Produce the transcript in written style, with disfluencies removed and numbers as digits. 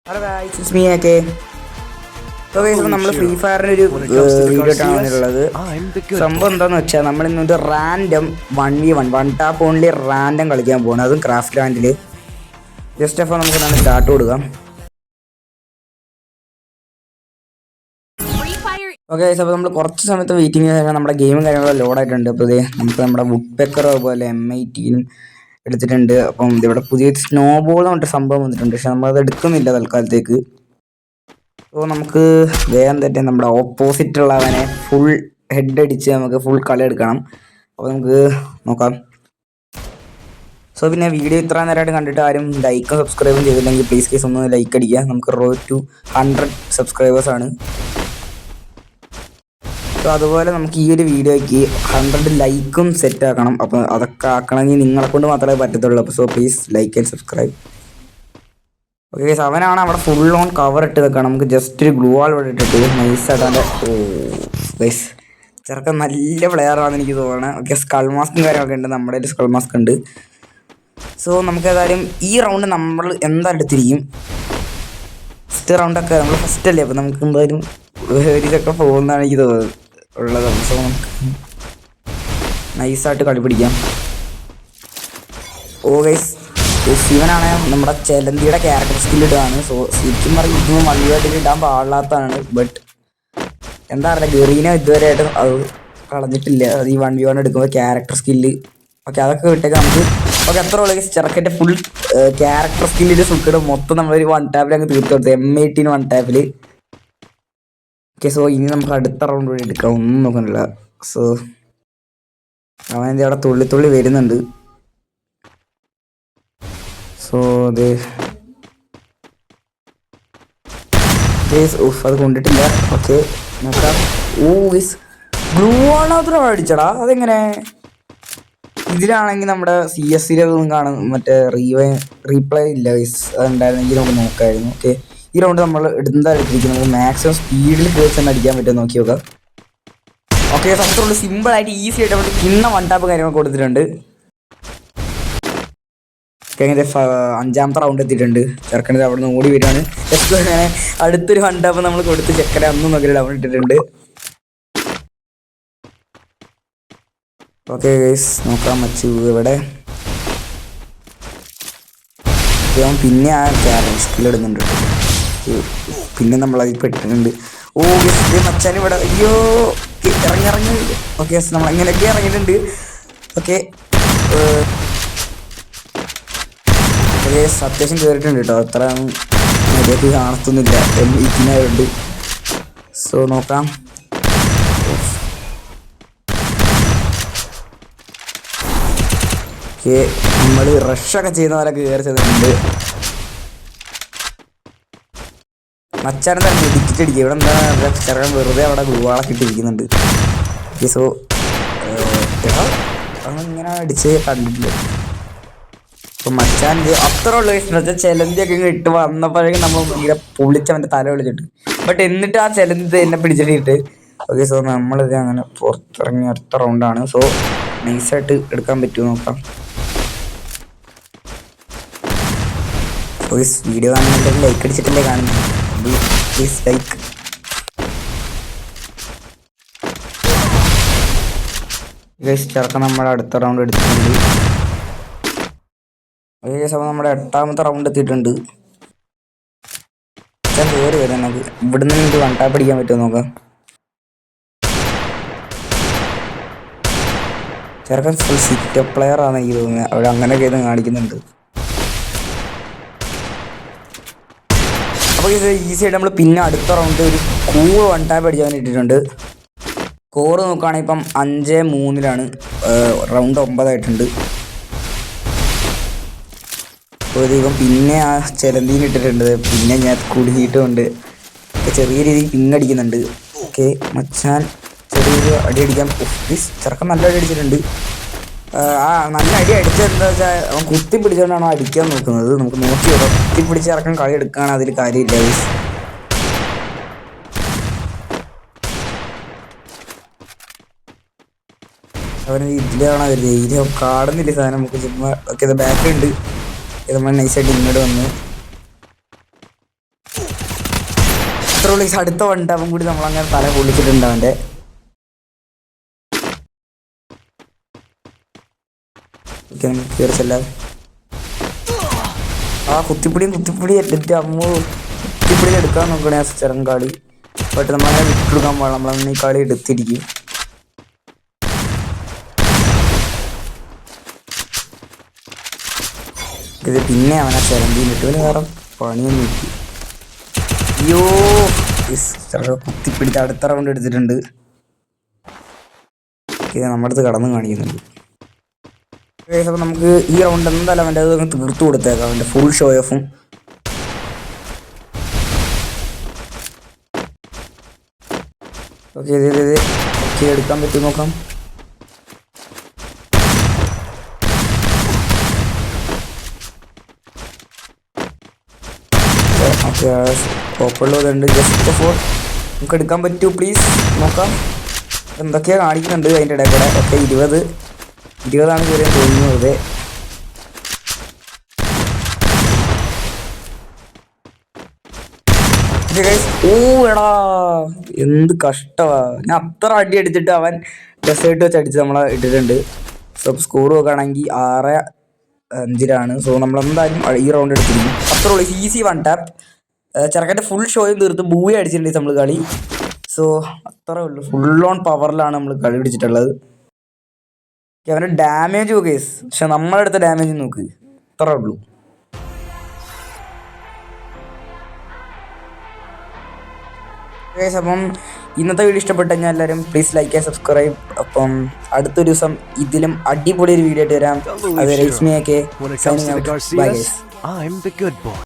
Hello guys, it's me AK. So guys, അപ്പോൾ നമ്മൾ free ഫയറിൻ്റെ ഒരു വീഡിയോ ആയിട്ടാണ് വന്നിട്ടുള്ളത്. സംഭവം എന്താണെന്ന് വെച്ചാൽ നമ്മൾ ഇന്നൊരു random 1v1 one tap only random കളിക്കാൻ പോകുന്നത്, അതും ക്രാഫ്റ്റ് ലാൻഡിൽ. ജസ്റ്റ് അപ്പോൾ നമുക്ക് എന്താണ് സ്റ്റാർട്ട് കൊടുക്കാം. ഓക്കെ ഗൈസ്, അപ്പോൾ നമ്മൾ കുറച്ച് സമയത്ത് വെയിറ്റിംഗ് ചെയ്താൽ നമ്മുടെ ഗെയിമും കാര്യങ്ങളൊക്കെ ലോഡായിട്ടുണ്ട്. അപ്പോൾ നമുക്ക് നമ്മുടെ വുഡ് പെക്കർ അതുപോലെ M18 എടുത്തിട്ടുണ്ട്. അപ്പം ഇവിടെ പുതിയ സ്നോ ബോൾ എന്ന് പറഞ്ഞിട്ട് സംഭവം വന്നിട്ടുണ്ട്, പക്ഷെ നമ്മളത് എടുക്കുന്നില്ല തൽക്കാലത്തേക്ക്. സോ നമുക്ക് വേഗം തന്നെ നമ്മുടെ ഓപ്പോസിറ്റ് ഉള്ളവനെ ഫുൾ ഹെഡ് അടിച്ച് നമുക്ക് ഫുൾ കളി എടുക്കണം. അപ്പോൾ നമുക്ക് നോക്കാം. സോ പിന്നെ വീഡിയോ ഇത്ര നേരമായിട്ട് കണ്ടിട്ട് ആരും ലൈക്കും സബ്സ്ക്രൈബും ചെയ്തില്ലെങ്കിൽ പ്ലീസ് കേസ് ഒന്ന് ലൈക്ക് അടിക്കുക. നമുക്ക് റോഡ് ടു 100 സബ്സ്ക്രൈബേഴ്സാണ്. സോ അതുപോലെ നമുക്ക് ഈ ഒരു വീഡിയോയ്ക്ക് 100 ലൈക്കും സെറ്റ് ആക്കണം. അപ്പോൾ അതൊക്കെ ആക്കണമെങ്കിൽ നിങ്ങളെ കൊണ്ട് മാത്രമേ പറ്റത്തുള്ളൂ. അപ്പോൾ so please like and subscribe. Okay guys, അവനാണ് അവിടെ ഫുൾ ഓൺ കവർ ഇട്ട് വെക്കണം. നമുക്ക് ജസ്റ്റ് ഒരു ഗ്ലൂ വാൾ ഇവിടെ ഇട്ടിട്ട് നൈസായിട്ട് അവൻ്റെ ഗൈസ് ചെറുക്കൻ നല്ല പ്ലെയറാണെന്ന് എനിക്ക് തോന്നുന്നത്. ഓക്കെ, സ്കൾ മാസ്കും കാര്യങ്ങളൊക്കെ ഉണ്ട്, നമ്മുടെ ഒരു സ്കൾ മാസ്ക് ഉണ്ട്. സോ നമുക്ക് ഏതായാലും ഈ റൗണ്ട് നമ്മൾ എന്തായാലും എടുത്തിരിക്കും. ഫസ്റ്റ് റൗണ്ടൊക്കെ നമ്മൾ ഫസ്റ്റ് അല്ലേ, അപ്പോൾ നമുക്ക് എന്തായാലും ഇതൊക്കെ പോകുന്നതാണ് എനിക്ക് ഉള്ളത്. സോ നമുക്ക് നൈസായിട്ട് കളി പിടിക്കാം. ഓ ഗൈസ്, ശിവനാണ് നമ്മുടെ ചെലന്തിയുടെ ക്യാരക്ടർ സ്കില്ല് ഇടുകയാണ്. സോ ശരിക്കും പറഞ്ഞാൽ ഇതൊന്നും വള്ളിയായിട്ട് ഇടാൻ പാടില്ലാത്തതാണ്. ബട്ട് എന്താ പറയുക, ഗെറീനെ ഇതുവരെയായിട്ടും അത് കളഞ്ഞിട്ടില്ല. അത് ഈ 1v1 എടുക്കുമ്പോൾ ക്യാരക്ടർ സ്കില്ല് ഓക്കെ അതൊക്കെ വിട്ടേക്ക് നമുക്ക്. ഓക്കെ, അത്ര ഉള്ള ചെറുക്കൻ്റെ ഫുൾ ക്യാരക്ടർ സ്കില്ലിൽ സുഖം മൊത്തം നമ്മളൊരു 1 ടാപ്പിൽ അങ്ങ് തീർത്ത് കൊടുത്തു, M18 1 ടാപ്പിൽ. ഓക്കെ, സോ ഇനി നമുക്ക് അടുത്ത റൗണ്ട് വഴി എടുക്കാം, ഒന്നും നോക്കുന്നില്ല. സോ അവനെന്താ അവിടെ തുള്ളി വരുന്നുണ്ട്. സോ അത് അത് കൊണ്ടിട്ടില്ല. ഓക്കെ നോക്കാം. ഓ ഗൈസ്, ഗ്ലൂ വാൾ മാത്രം അടിച്ചടാ, അതെങ്ങനെ? ഇതിലാണെങ്കിൽ നമ്മുടെ CS-യിലൊന്നും കാണും, മറ്റേ റീപ്ലേ ഇല്ല ഗൈസ്. അതുണ്ടായിരുന്നെങ്കിൽ നമുക്ക് നോക്കാമായിരുന്നു. ഓക്കെ, ഈ റൗണ്ട് നമ്മൾ എന്തായാലും എടുത്തിരിക്കും. നമുക്ക് മാക്സിമം സ്പീഡിൽ കേസ് അടിക്കാൻ പറ്റുമോ നോക്കി നോക്കാം. ഓക്കെ, അത്രയുള്ളൂ, സിമ്പിളായിട്ട് ഈസി ആയിട്ട് നമ്മൾ ഇന്ന 1 ടാപ്പ് കാര്യങ്ങളൊക്കെ കൊടുത്തിട്ടുണ്ട്. അങ്ങനെ 5ാമത്തെ റൗണ്ട് എത്തിയിട്ടുണ്ട്. ചെറുക്കനത് അവിടെ നിന്ന് ഓടി വരികയാണ്. ജസ്റ്റ് അങ്ങനെ അടുത്തൊരു 1 ടാപ്പ് നമ്മൾ കൊടുത്ത് ചെക്കനെ അന്നും നോക്കി ഡൗൺ ഇട്ടിട്ടുണ്ട്. ഓക്കെ ഗൈസ്, നോക്കാൻ മച്ചു ഇവിടെ പിന്നെ ആ ക്യാരക്ടർ സ്കിൽ ഇടുന്നുണ്ട്. പിന്നെ നമ്മളതിൽ പെട്ടിട്ടുണ്ട്. ഓ ഗൈസ്, മച്ചാൻ ഇവിടെ അയ്യോ ഇറങ്ങി. ഓക്കെ, നമ്മൾ എങ്ങനെയൊക്കെ ഇറങ്ങിയിട്ടുണ്ട്. ഓക്കെ, അത്യാവശ്യം കയറിയിട്ടുണ്ട് കേട്ടോ, അത്ര മര്യാദക്ക് കാണത്തൊന്നുമില്ല, M18 സോ നോക്കാം. ഓക്കെ, നമ്മൾ റഷൊക്കെ ചെയ്യുന്ന പോലെ കയറി ചെയ്തിട്ടുണ്ട്. മച്ചാനെ തന്നെ ഇടിച്ചിട്ട് അടിക്കുക. ഇവിടെ എന്താ ചെറുക്കൻ വെറുതെ അവിടെ ഗ്ലൂവാളൊക്കെ ഇട്ടിരിക്കുന്നുണ്ട്. ഓക്കെ, സോ ഇങ്ങനെ അടിച്ച് കണ്ടിട്ടില്ല. അപ്പോൾ മച്ചാൻ അത്ര ഉള്ള വെച്ചാൽ ചെലന്തിയൊക്കെ ഇട്ട് വന്നപ്പോഴേക്കും നമ്മൾ ഇങ്ങനെ പൊളിച്ച് അവൻ്റെ തല വിളിച്ചിട്ട്, ബട്ട് എന്നിട്ട് ആ ചെലന്തി എന്നെ പിടിച്ചിട്ട്. ഓക്കെ, സോ നമ്മളിത് അങ്ങനെ പുറത്തിറങ്ങി അടുത്ത റൗണ്ടാണ്. സോ നൈസായിട്ട് എടുക്കാൻ പറ്റുമോ നോക്കാം. ഓക്കെ, വീഡിയോ കാണുന്നുണ്ടെങ്കിൽ ലൈക്ക് അടിച്ചിട്ടല്ലേ കാണുന്നത്, പ്ലീസ് ലൈക്ക്. ചേർക്കാൻ നമ്മുടെ അടുത്ത റൗണ്ട് എടുത്തിട്ടുണ്ട്. അപ്പോൾ നമ്മുടെ 8ാമത്തെ റൗണ്ട് എത്തിയിട്ടുണ്ട്. കയറി വരാം, നമുക്ക് ഇവിടുന്ന് എനിക്ക് 1 ടാപ്പ് അടിക്കാൻ പറ്റുമോ നോക്കാം. ചെറുക്കൻ ഫുൾ സിറ്റപ്പ് പ്ലെയർ ആണ് എനിക്ക് തോന്നുന്നത്, അവിടെ അങ്ങനെയൊക്കെ ഇത് കാണിക്കുന്നുണ്ട്. അപ്പോൾ ഇത് ഈസി ആയിട്ട് നമ്മൾ പിന്നെ അടുത്ത റൗണ്ട് ഒരു കൂൾ 1 ടാപ്പ് അടിക്കാൻ ഇട്ടിട്ടുണ്ട്. സ്കോർ നോക്കുകയാണെങ്കിൽ ഇപ്പം 5-3 റൗണ്ട് 9 ആയിട്ടുണ്ട്. ഇപ്പം പിന്നെ ആ ചെലന്തീന് ഇട്ടിട്ടുണ്ട്, പിന്നെ ഞാൻ കുടുങ്ങിയിട്ടുമുണ്ട്. ചെറിയ രീതിയിൽ പിന്നടിക്കുന്നുണ്ട്. ഓക്കെ, മച്ചാൻ ചെറിയൊരു അടി അടിക്കാൻ ചെറുക്കൻ നല്ല അടി അടിച്ചിട്ടുണ്ട്. നല്ല അടി അടിച്ചത് എന്താ വെച്ചാൽ അവൻ കുത്തി പിടിച്ചുകൊണ്ടാണോ അടിക്കാൻ നോക്കുന്നത്. നമുക്ക് നോക്കി നോക്കാം. കുത്തി പിടിച്ച് ഇറക്കാൻ കളി എടുക്കുകയാണ്, അതിൽ കാര്യമില്ല. അവന് ഇതിലാണ് വരുന്നത്, ഇതിൽ കാണുന്നില്ല സാധനം. നമുക്ക് ചുമ്മാ ഓക്കെ ബാക്ക് ഉണ്ട്, നമ്മൾ നൈസായിട്ട് ഇങ്ങോട്ട് വന്നു. അത്ര ഉള്ള അടുത്ത വണ്ടാവും കൂടി നമ്മളങ്ങനെ തല പൊളിച്ചിട്ടുണ്ട് അവൻ്റെ. കയറിച്ചെല്ലാം ആ കുത്തിപ്പിടി എൻ്റെ അമ്മ കുത്തിപ്പിടിയിൽ എടുക്കാൻ നോക്കണേ ആ ചെറുങ്കാളി. ബട്ട് നമ്മളങ്ങനെ വിട്ടെടുക്കാൻ പാടില്ല, നമ്മളന്ന് ഈ കളി എടുത്തിരിക്കും. ഇത് പിന്നെ അവനെ ചെലമ്പീനിട്ട് ഇവന് വേറെ പണിയൊന്നും ഇല്ല. അയ്യോ കുത്തിപ്പിടിച്ച് അടുത്ത റൗണ്ട് എടുത്തിട്ടുണ്ട്. നമ്മുടെ അടുത്ത് കടന്ന് കാണിക്കുന്നുണ്ട്. അപ്പോൾ നമുക്ക് ഈ റൗണ്ട് എന്തായാലും അവൻ്റെ അത് തീർത്തു കൊടുത്തേക്കാം, അവൻ്റെ ഫുൾ ഷോ ഓഫും. ഓക്കെ ഓക്കെ എടുക്കാൻ പറ്റും നോക്കാം. ഓക്കെ ഓപ്പുള്ളതുണ്ട്. ജസ്റ്റ് ഫോർ നമുക്ക് എടുക്കാൻ പറ്റൂ പ്ലീസ് നോക്കാം. എന്തൊക്കെയാണ് കാണിക്കുന്നുണ്ട് അതിൻ്റെ ഇടയിൽ കൂടെ. ഓക്കെ 20 കയറിയാൻ തോന്നുന്നത്. ഓ എടാ എന്ത് കഷ്ടമാ, ഞാൻ അത്ര അടി അടിച്ചിട്ട് അവൻ ഡെസേർട്ട് വെച്ച് അടിച്ച് നമ്മളെ ഇട്ടിട്ടുണ്ട്. സോ സ്കോർ നോക്കുകയാണെങ്കിൽ 6-5. സോ നമ്മളെന്തായാലും ഈ റൗണ്ട് എടുത്തിരിക്കും. അത്ര ഉള്ളൂ, ഈസി വൺ ടാപ്പ്. ചെറുക്കൻ്റെ ഫുൾ ഷോയും തീർത്ത് ബൂയി അടിച്ചിട്ടുണ്ട് നമ്മൾ കളി. സോ അത്രേ ഉള്ളൂ, ഫുൾ ഓൺ പവറിലാണ് നമ്മൾ കളി പിടിച്ചിട്ടുള്ളത്. അവൻ്റെ ഡാമേജ് കേസ്, പക്ഷെ നമ്മളെടുത്ത ഡാമേജ് നോക്ക്, അത്രേ ഉള്ളൂ. അപ്പം ഇന്നത്തെ വീഡിയോ ഇഷ്ടപ്പെട്ടു കഴിഞ്ഞാൽ എല്ലാവരും പ്ലീസ് ലൈക്ക് ആൻഡ് സബ്സ്ക്രൈബ്. അപ്പം അടുത്തൊരു ദിവസം ഇതിലും അടിപൊളി ഒരു വീഡിയോ ആയിട്ട് വരാം. അത് രശ്മിയൊക്കെ.